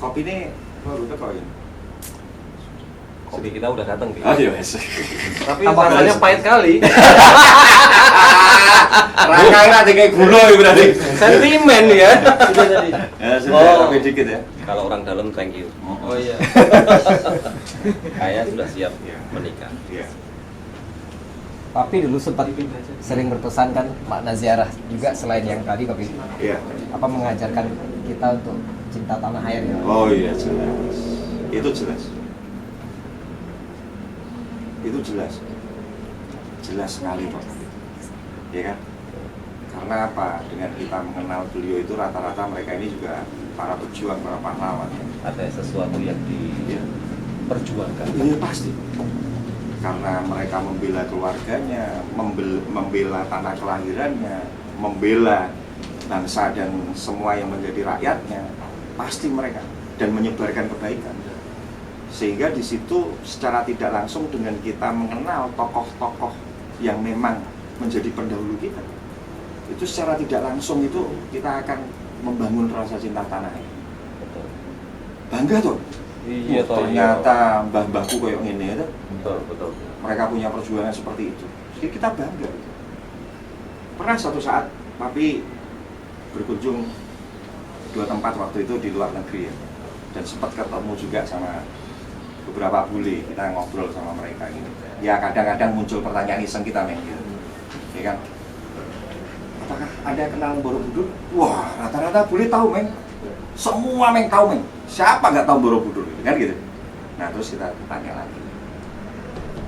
kopi ini baru teko ya. Kopi kita udah datang gitu. Oh iya, yes. Tapi rasanya pahit kali. Rangkaian kayak gula ya berarti. Sentimen ya. Sudah tadi. Ya sudah, kopi dikit ya. Kalau orang dalam thank you. Oh iya. Saya sudah siap menikah. Iya. Papi dulu sempat sering berpesan kan makna ziarah juga selain yang tadi Papi. Iya. Apa mengajarkan kita untuk cinta tanah air ya? Oh iya jelas. Itu jelas. Itu jelas. Jelas sekali Pak. Ya kan? Karena apa? Dengan kita mengenal beliau itu rata-rata mereka ini juga para pejuang, para pahlawan. Ada sesuatu yang diperjuangkan. Iya pasti. Karena mereka membela keluarganya, membela tanah kelahirannya, membela bangsa dan semua yang menjadi rakyatnya, pasti mereka, dan menyebarkan kebaikan. Sehingga di situ secara tidak langsung dengan kita mengenal tokoh-tokoh yang memang menjadi pendahulu kita, itu secara tidak langsung itu kita akan membangun rasa cinta tanah air. Betul. Bangga tuh. Iya, Ternyata mbah-mbahku kayak gini ya. Betul. Mereka punya perjuangan seperti itu. Jadi kita bangga. Pernah suatu saat Papi berkunjung 2 tempat waktu itu di luar negeri ya. Dan sempat ketemu juga sama beberapa bule, kita ngobrol sama mereka gitu. Ya kadang-kadang muncul pertanyaan iseng kita men gitu. Ya kan? Apakah ada kenal Borobudur? Wah, rata-rata bule tahu men. Semua men tahu men. Siapa nggak tahu Borobudur kan gitu. Nah, terus kita tanya lagi.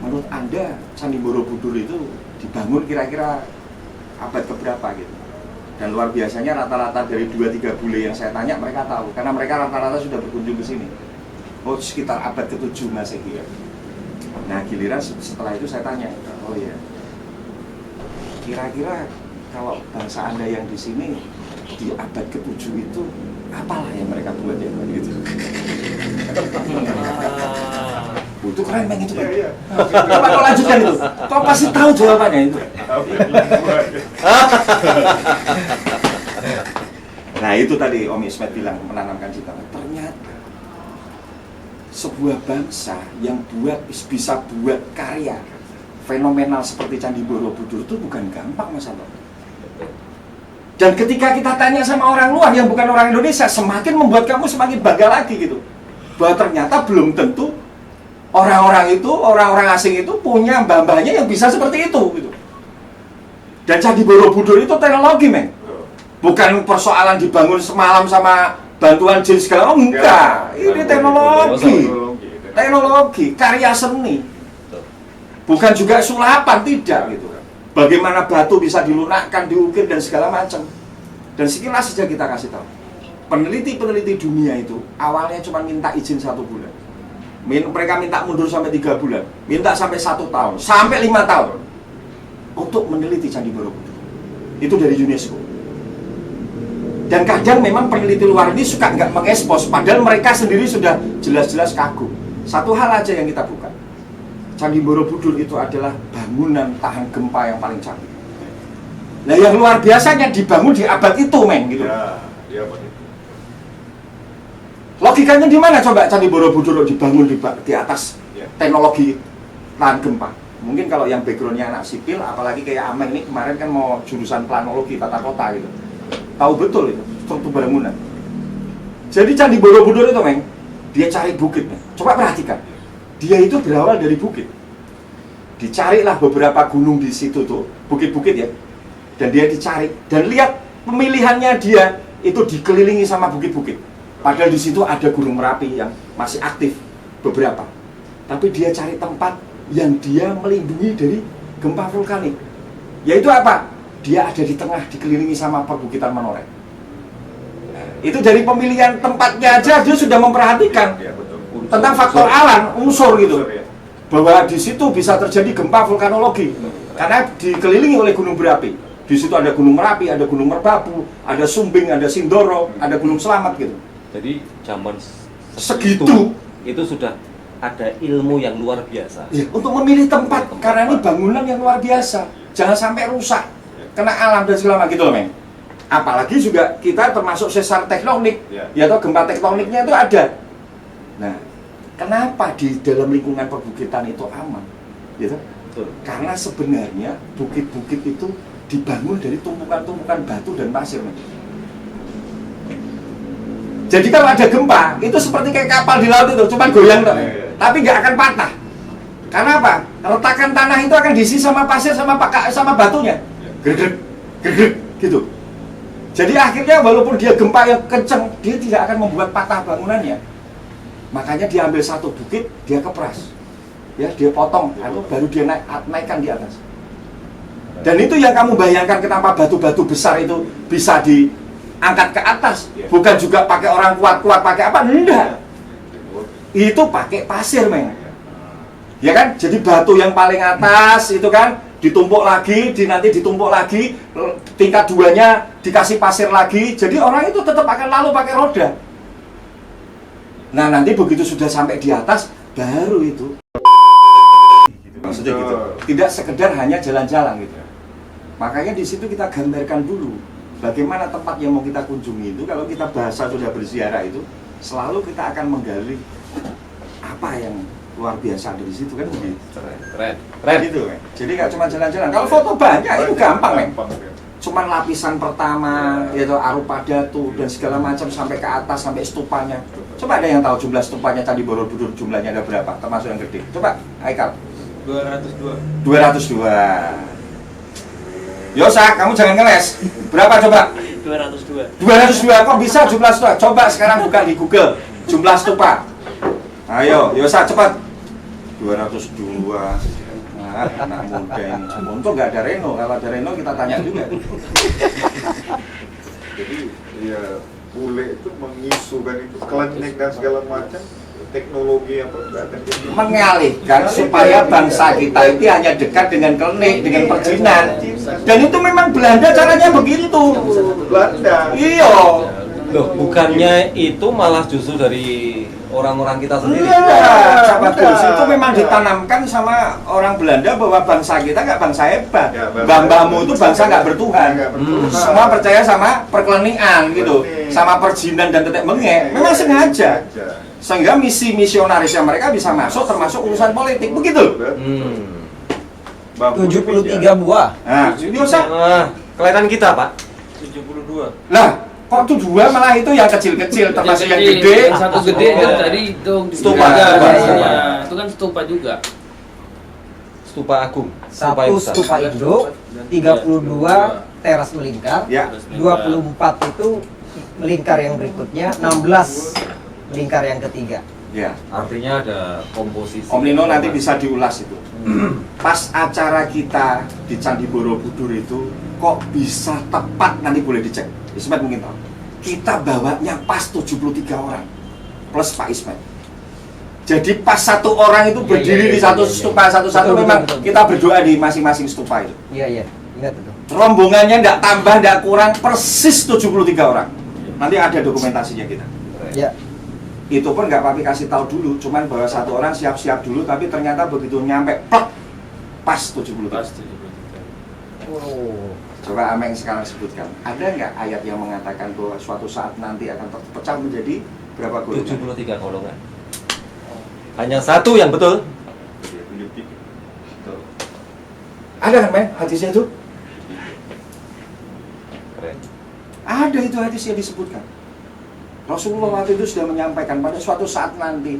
Menurut Anda Candi Borobudur itu dibangun kira-kira abad keberapa gitu? Dan luar biasanya rata-rata dari 2-3 bule yang saya tanya mereka tahu karena mereka rata-rata sudah berkunjung ke sini. Oh, sekitar abad ke-7 Masehi ya. Nah, giliran setelah itu saya tanya, oh ya, kira-kira kalau bangsa Anda yang di sini di abad ke-7 itu apalah yang mereka buat ya gitu. Itu keren banget itu. Iya. Coba kau lanjutkan itu. Kau pasti tahu jawabannya itu. Nah itu tadi Om Ismet bilang menanamkan cinta. Ternyata sebuah bangsa yang bisa buat karya fenomenal seperti Candi Borobudur itu bukan gampang Mas Anto. Dan ketika kita tanya sama orang luar yang bukan orang Indonesia, semakin membuat kamu semakin bangga lagi gitu. Bahwa ternyata belum tentu orang-orang asing itu punya mbah-mbahnya yang bisa seperti itu gitu. Dan Candi Borobudur itu teknologi men. Bukan persoalan dibangun semalam sama bantuan jin segala, oh enggak. Ini teknologi, karya seni. Bukan juga sulapan, tidak gitu. Bagaimana batu bisa dilunakkan, diukir dan segala macam. Dan sekilas saja kita kasih tahu. Peneliti-peneliti dunia itu awalnya cuma minta izin 1 bulan. Mereka minta mundur sampai 3 bulan, minta sampai 1 tahun, sampai 5 tahun untuk meneliti Candi Borobudur. Itu dari UNESCO. Dan kadang memang peneliti luar ini suka nggak mengekspos, padahal mereka sendiri sudah jelas-jelas kagum. Satu hal aja yang kita buka. Candi Borobudur itu adalah bangunan tahan gempa yang paling canggih. Nah yang luar biasanya dibangun di abad itu men gitu. Ya, Logikanya di mana coba Candi Borobudur dibangun di atas teknologi tahan gempa? Mungkin kalau yang backgroundnya anak sipil, apalagi kayak Ameng ini kemarin kan mau jurusan planologi tata kota gitu, tahu betul itu struktur bangunan. Jadi Candi Borobudur itu men, dia cari bukit men. Coba perhatikan. Dia itu berawal dari bukit. Dicarilah beberapa gunung di situ tuh, bukit-bukit ya. Dan dia dicari dan lihat pemilihannya dia itu dikelilingi sama bukit-bukit. Padahal di situ ada Gunung Merapi yang masih aktif beberapa. Tapi dia cari tempat yang dia melindungi dari gempa vulkanik. Yaitu apa? Dia ada di tengah dikelilingi sama perbukitan Menoreh. Itu dari pemilihan tempatnya aja dia sudah memperhatikan tentang faktor alam, unsur gitu, bahwa di situ bisa terjadi gempa vulkanologi karena dikelilingi oleh gunung berapi. Di situ ada Gunung Merapi, ada Gunung Merbabu, ada Sumbing, ada Sindoro, ada Gunung Selamat gitu. Jadi zaman segitu itu sudah ada ilmu yang luar biasa. Ya, untuk memilih tempat karena ini bangunan yang luar biasa, jangan sampai rusak, kena alam dan segala macam gitu loh men. Apalagi juga kita termasuk sesar tektonik, Ya. ya toh gempa tektoniknya itu ada. Nah, kenapa di dalam lingkungan perbukitan itu aman? Gitu? Betul. Karena sebenarnya bukit-bukit itu dibangun dari tumpukan-tumpukan batu dan pasir. Men. Jadi kalau ada gempa, itu seperti kayak kapal di laut itu, cuma goyang toh, tapi nggak akan patah. Karena apa? Retakan tanah itu akan diisi sama pasir sama batunya, gredeg, gredeg, gitu. Jadi akhirnya walaupun dia gempa yang kenceng, dia tidak akan membuat patah bangunannya. Makanya dia ambil satu bukit, dia kepras, ya dia potong, lalu baru dia naikkan di atas. Dan itu yang kamu bayangkan kenapa batu-batu besar itu bisa diangkat ke atas, bukan juga pakai orang kuat-kuat pakai apa? Enggak. Itu pakai pasir, men. Ya kan? Jadi batu yang paling atas itu kan ditumpuk lagi, nanti ditumpuk lagi, tingkat 2-nya dikasih pasir lagi. Jadi orang itu tetap akan lalu pakai roda. Nah, nanti begitu sudah sampai di atas, baru itu. Maksudnya gitu. Tidak sekedar hanya jalan-jalan gitu. Makanya di situ kita gambarkan dulu bagaimana tempat yang mau kita kunjungi itu. Kalau kita bahasa sudah berziarah itu, selalu kita akan menggali apa yang luar biasa dari situ kan begitu. Keren. Gitu kan. Jadi nggak cuma jalan-jalan. Kalau foto banyak itu gampang, men. Cuman lapisan pertama, yaitu arupa datu dan segala macam sampai ke atas sampai stupanya. Coba ada yang tahu jumlah stupanya Candi Borobudur jumlahnya ada berapa? Termasuk yang gede. Coba, Aikal. 202. 202. Yosa, kamu jangan ngeles. Berapa coba? 202. 202 kok bisa jumlah stupa? Coba sekarang buka di Google jumlah stupa. Ayo, Yosa cepat. 202. Nah, anak muda ini. Untung nggak ada Reno. Kalau ada Reno kita tanya juga. Jadi ya bule itu mengisukan itu klinik dan segala macam teknologi yang berkaitan Mengalihkan supaya bangsa kita itu hanya dekat dengan klinik, dengan perjinan. Dan itu memang Belanda caranya begitu. Belanda. Iya. Loh, bukannya itu malah justru dari orang-orang kita sendiri? Iya, sahabat Gus, itu memang ditanamkan sama orang Belanda bahwa bangsa kita nggak bangsa hebat. Ya, bangsa Mbah-mbahmu hebat. itu bangsa nggak bertuhan. Nggak bertuhan. Semua percaya sama perkelenian gitu, sama perjinan dan tetek bengek. Memang sengaja. Sehingga misi misionarisnya mereka bisa masuk termasuk urusan politik, begitu. 73 buah. Nah, ini usah. Kelihatan kita, Pak. 72. Lah, kok tuh dua malah itu yang kecil-kecil termasuk yang gede. Yang satu gede kan tadi itu Stupa. Itu kan stupa juga. Stupa Agung. Stupa Satu yang besar. stupa induk, 32 teras melingkar, Ya. 24 itu melingkar yang berikutnya, 16 melingkar yang ketiga. Ya. Artinya ada komposisi. Om Nino nanti bisa diulas itu. Pas acara kita di Candi Borobudur itu kok bisa tepat, nanti boleh dicek. Ismet mungkin tahu. Kita bawanya pas 73 orang plus Pak Ismet. Jadi pas satu orang itu berdiri di satu stupa satu-satu, Betul, memang betul. kita berdoa di masing-masing stupa itu. Iya, ingat itu. Rombongannya enggak tambah, enggak kurang, persis 73 orang. Nanti ada dokumentasinya kita. Ya, Itu pun nggak papi kasih tahu dulu, cuman bahwa satu orang siap-siap dulu, tapi ternyata begitu nyampe plek pas 73. oh, Coba Ameng sekarang sebutkan, ada nggak ayat yang mengatakan bahwa suatu saat nanti akan terpecah menjadi berapa golongan? 73 golongan. Hanya satu yang betul. Ada kan, Men? Hadisnya itu? Keren. Ada itu hadis yang disebutkan. Rasulullah waktu itu sudah menyampaikan pada suatu saat nanti,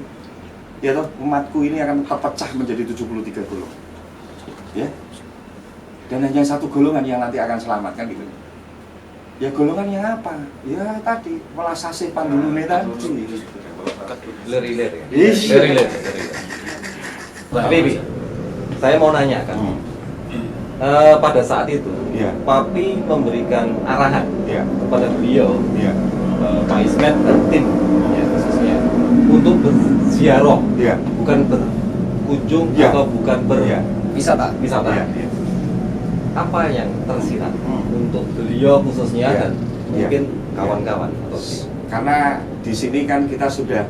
ya toh, umatku ini akan terpecah menjadi 73 golongan. Ya. Dan hanya satu golongan yang nanti akan selamat, kan gitu. Ya golongan yang apa? Ya tadi, welasasih pandulune tadi. Ler-iler ya. Iya. Ler-iler. Tapi, saya mau nanya kan. Pada saat itu, Iya. Papi memberikan arahan Iya. kepada beliau, Iya. Pak Ismet dan tim ya, khususnya untuk berziarah, Iya. bukan berkunjung Iya. atau bukan Iya. wisata. berwisata. Iya. Iya. Apa yang tersirat untuk beliau khususnya Iya. dan Iya. mungkin kawan-kawan atau tim? Karena di sini kan kita sudah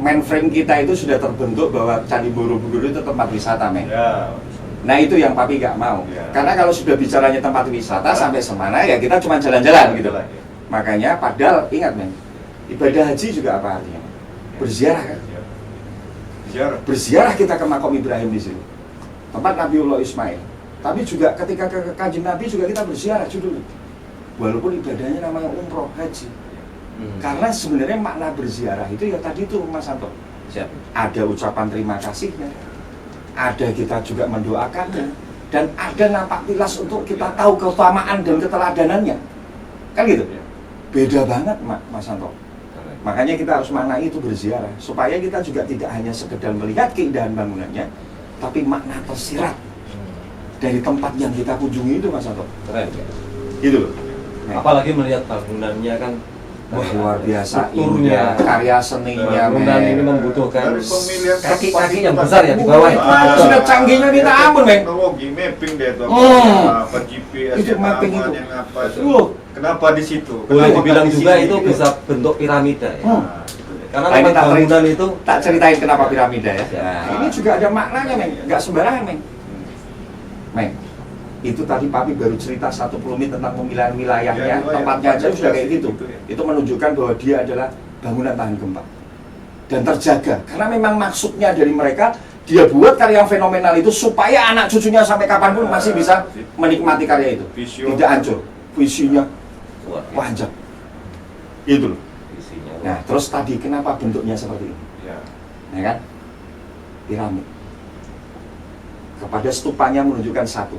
mainframe kita itu sudah terbentuk bahwa Candi Borobudur itu tempat wisata, men. Ya. Nah itu yang papi nggak mau. Ya. Karena kalau sudah bicaranya tempat wisata sampai semana ya kita cuma jalan-jalan gitu loh. Makanya padahal ingat men, ibadah haji juga apa artinya? Berziarah kan? Ziarah. Berziarah kita ke makam Ibrahim di sini. Tempat Nabiullah Ismail. Tapi juga ketika ke Kanjeng Nabi juga kita berziarah judulnya. Walaupun ibadahnya namanya umroh haji. Karena sebenarnya makna berziarah itu ya tadi tuh Mas Santo. Siap. Ada ucapan terima kasihnya. Ada kita juga mendoakannya, dan ada napak tilas untuk kita tahu keutamaan dan keteladanannya, kan gitu. Beda banget Mas Santo. Makanya kita harus maknai itu berziarah, supaya kita juga tidak hanya sekedar melihat keindahan bangunannya, tapi makna tersirat dari tempat yang kita kunjungi itu Mas Santo. Keren. Gitu loh. Apalagi melihat bangunannya kan Wah, luar biasa strukturnya, indah, karya seninya. bangunan men. ini membutuhkan Dari pemilihan kaki-kaki tempat yang itu besar ya di bawah. Itu sudah canggihnya minta ampun, Meng. Teknologi mapping dia tuh. Hmm. Apa GPS Itu yang mapping aman, itu. yang apa. Loh. Kenapa di situ? Boleh Kenapa dibilang di juga sini? itu bisa bentuk piramida ya. Hmm. Karena Nah, ini memang tak bangunan itu Tak ceritain kenapa piramida ya. Ya. Nah, ini juga ada maknanya, Meng. Nggak sembarangan, Meng. Meng, itu tadi Papi baru cerita 1 menit tentang pemilihan wilayahnya, Ya, wilayah. tempatnya aja sudah kayak gitu. Gitu ya. Itu menunjukkan bahwa dia adalah bangunan tahan gempa dan terjaga. Karena memang maksudnya dari mereka, dia buat karya yang fenomenal itu supaya anak cucunya sampai kapanpun masih bisa menikmati karya itu, Visio. tidak hancur. Visinya kuat ya. panjang. Itu loh. Isinya. Nah, terus tadi kenapa bentuknya seperti ini? Ya. Ya kan? Piramid. Kepada stupanya menunjukkan satu.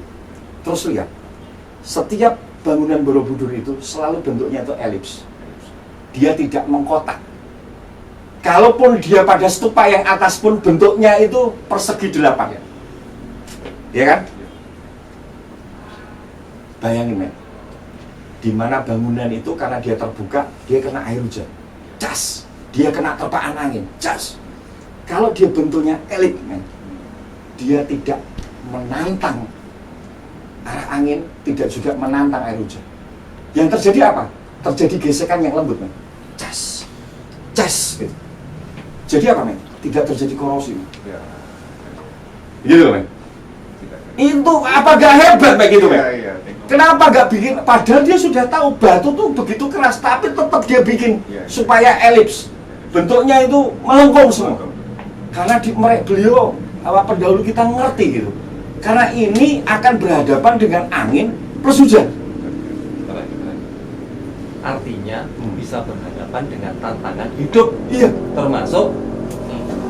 Terus lihat, setiap bangunan Borobudur itu selalu bentuknya itu elips. Dia tidak mengkotak. Kalaupun dia pada stupa yang atas pun bentuknya itu persegi 8. Ya kan? Bayangin, men. Di mana bangunan itu karena dia terbuka, dia kena air hujan. Cas. Dia kena terpaan angin. Cas. Kalau dia bentuknya elip, men, dia tidak menantang arah angin, tidak juga menantang air hujan. Yang terjadi apa? Terjadi gesekan yang lembut, men. Cas. Cas. Gitu. Jadi apa, men? Tidak terjadi korosi, men. Ya. Gitu, men. Itu apa gak hebat begitu, men? Iya, iya, teknologi. Kenapa gak bikin? Padahal dia sudah tahu batu tuh begitu keras, tapi tetap dia bikin Iya, iya. supaya elips. Bentuknya itu melengkung semua. Karena beliau pendahulu kita ngerti gitu. Karena ini akan berhadapan dengan angin plus hujan. Keren, keren. Artinya bisa berhadapan dengan tantangan Hidup, iya. termasuk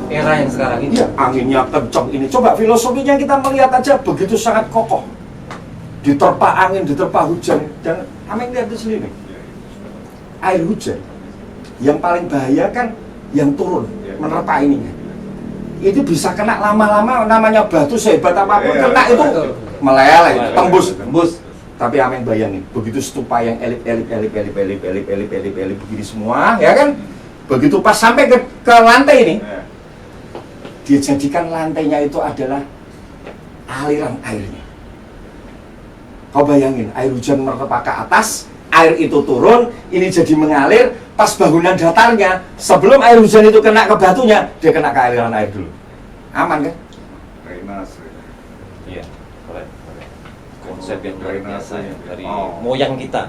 era yang sekarang ini. Iya, anginnya kencang ini. Coba filosofinya kita melihat aja begitu sangat kokoh. Diterpa angin, diterpa hujan. Dan Ameng lihat di sini nih. Air hujan yang paling bahaya kan yang turun menerpa ini. Itu bisa kena lama-lama, namanya batu sehebat apapun kena itu meleleh, tembus. Tapi Ameng bayangin, begitu stupa yang elip begini semua, ya kan? Begitu pas sampai ke lantai ini, Ya. dia jadikan lantainya itu adalah aliran airnya. Kau bayangin, air hujan mertepak ke atas, air itu turun, ini jadi mengalir, pas bangunan datarnya, sebelum air hujan itu kena ke batunya, dia kena ke aliran air dulu. Aman kan? Drainase. Iya, keren, keren. Konsep yang luar biasa ya, dari Oh. moyang kita.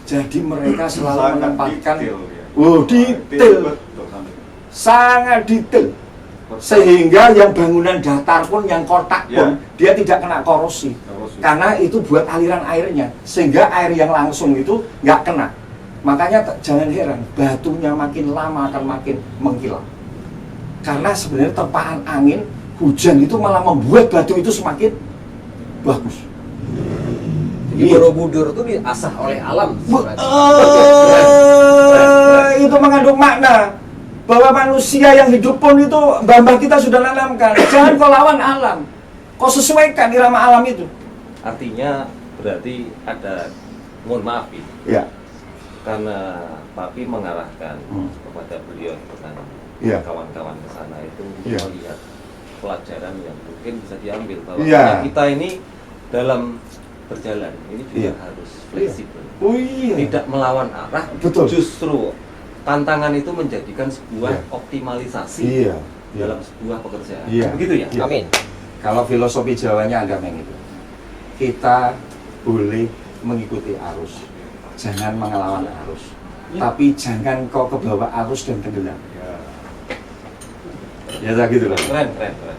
Jadi mereka selalu Sangat menempatkan, detail, ya. detail, Betul, sampai. sangat detail. Sehingga yang bangunan datar pun, yang kotak pun, dia tidak kena korosi. Karena itu buat aliran airnya, sehingga air yang langsung itu nggak kena. Makanya jangan heran, batunya makin lama akan makin mengkilat. Karena sebenarnya terpaan angin, hujan itu malah membuat batu itu semakin bagus. Jadi Borobudur itu diasah oleh alam. Itu mengandung makna bahwa manusia yang hidup pun itu mbah-mbah kita sudah nanamkan. Jangan kau lawan alam, kau sesuaikan irama alam itu. Artinya berarti ada, mohon maaf Ya. karena Papi mengarahkan kepada beliau dengan Iya. kawan-kawan ke sana itu Iya. melihat pelajaran yang mungkin bisa diambil bahwa Iya. kita ini dalam berjalan ini juga Iya. harus fleksibel, Oh iya. tidak melawan arah. Betul. Justru tantangan itu menjadikan sebuah Iya. optimalisasi Iya. dalam sebuah pekerjaan. Iya. Begitu ya. Iya. Amin. Kalau filosofi Jawanya ada yang itu. Kita boleh mengikuti arus, jangan mengelawan arus. Tapi jangan kau ke bawah arus dan tenggelam. Ya tak gitu loh. Keren, keren, keren.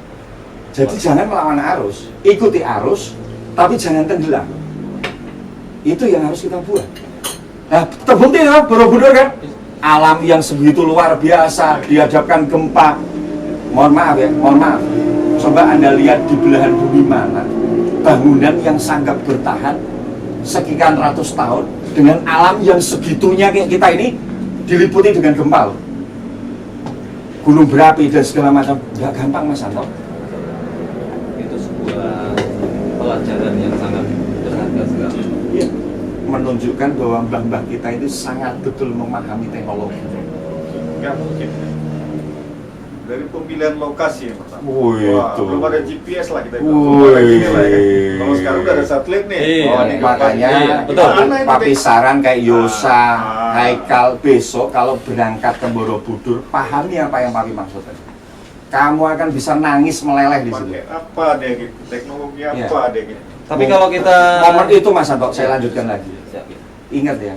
Jadi jangan melawan arus, ikuti arus, tapi jangan tenggelam. Itu yang harus kita buat. Nah, terbukti ya, Borobudur kan? Alam yang sebegitu luar biasa, dihadapkan gempa. Mohon maaf ya, mohon maaf. Coba Anda lihat di belahan bumi mana bangunan yang sangat bertahan sekian ratus tahun dengan alam yang segitunya kayak kita ini diliputi dengan gempa. Gunung berapi dan segala macam. Nggak gampang Mas Anto. Itu sebuah pelajaran yang sangat berharga sekali. Iya. Menunjukkan bahwa mbah-mbah kita itu sangat betul memahami teknologi. Nggak mungkin. Dari pemilihan lokasi yang pertama. Wih, Wah, itu. belum ada GPS lah kita Wih. bilang. Gini lah ya kan. Kalau sekarang udah ada satelit nih. Iya. Oh, ini Makanya Iya, betul. Gimana itu Papi saran kayak Yosa, Ah. Haikal besok kalau berangkat ke Borobudur, pahami apa yang Papi maksudkan. Kamu akan bisa nangis meleleh di situ. pakai apa deh gitu, teknologi Iya. apa deh gitu. Tapi kalau kita Momen itu Mas Anto, saya lanjutkan lagi. Siap, ya. Ingat ya,